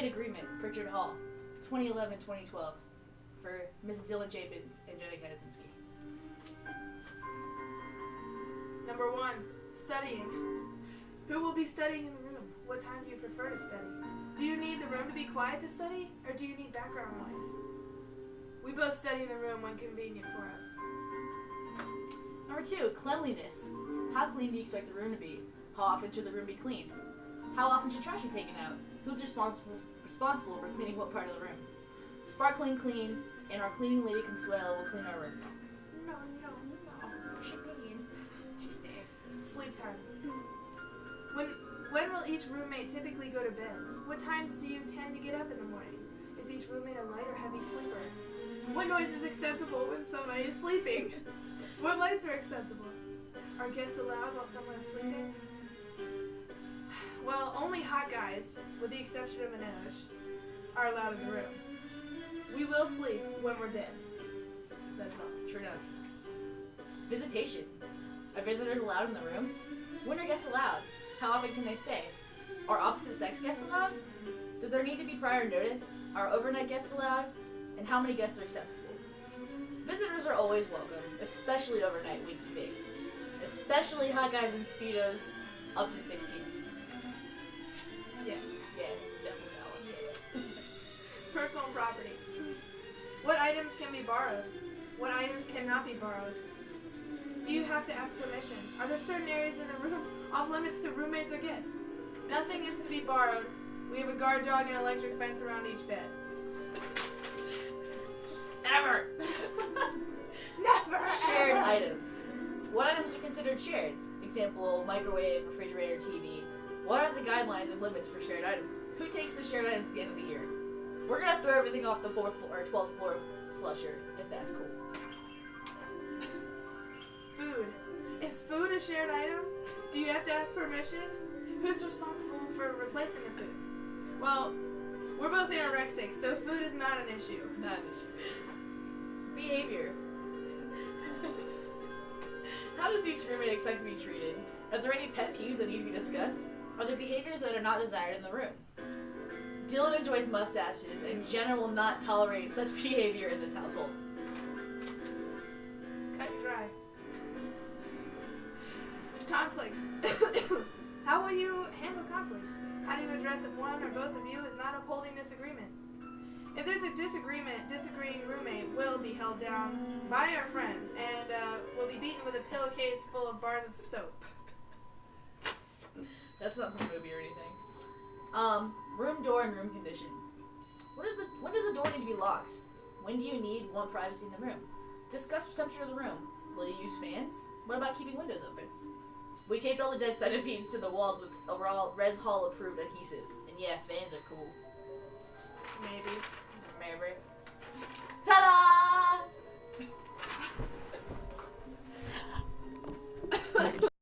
played Agreement, Pritchard Hall, 2011-2012, for Ms. Dylan Japins and Jenna Kadazinski. Number 1, studying. Who will be studying in the room? What time do you prefer to study? Do you need the room to be quiet to study, or do you need background noise? We both study in the room when convenient for us. Number 2, cleanliness. How clean do you expect the room to be? How often should the room be cleaned? How often should trash be taken out? Who's responsible for cleaning what part of the room? Sparkling clean, and our cleaning lady Consuelo will clean our room. No. She clean. She stay. Sleep time. When will each roommate typically go to bed? What times do you tend to get up in the morning? Is each roommate a light or heavy sleeper? What noise is acceptable when somebody is sleeping? What lights are acceptable? Are guests allowed while someone is sleeping? Well, only hot guys, with the exception of Manoj, are allowed in the room. We will sleep when we're dead. That's all. True enough. Visitation. Are visitors allowed in the room? When are guests allowed? How often can they stay? Are opposite sex guests allowed? Does there need to be prior notice? Are overnight guests allowed? And how many guests are acceptable? Visitors are always welcome, especially overnight winky face. Especially hot guys in Speedos up to 16. Yeah. Definitely that one. Personal property. What items can be borrowed? What items cannot be borrowed? Do you have to ask permission? Are there certain areas in the room off limits to roommates or guests? Nothing is to be borrowed. We have a guard dog and electric fence around each bed. Never! Never! Shared items. What items are considered shared? Example, microwave, refrigerator, TV. What are the guidelines and limits for shared items? Who takes the shared items at the end of the year? We're gonna throw everything off the 4th or 12th floor slusher, if that's cool. Food. Is food a shared item? Do you have to ask permission? Who's responsible for replacing the food? Well, we're both anorexic, so food is not an issue. Not an issue. Behavior. How does each roommate expect to be treated? Are there any pet peeves that need to be discussed? Are there behaviors that are not desired in the room? Dylan enjoys mustaches, and Jenna will not tolerate such behavior in this household. Cut and dry. Conflict. How will you handle conflicts? How do you address if one or both of you is not upholding this agreement? If there's a disagreement, disagreeing roommate will be held down by our friends and will be beaten with a pillowcase full of bars of soap. That's not from a movie or anything. Room door and room condition. When does the door need to be locked? When do you want privacy in the room? Discuss the temperature of the room. Will you use fans? What about keeping windows open? We taped all the dead centipedes to the walls with overall Res Hall approved adhesives. And yeah, fans are cool. Maybe.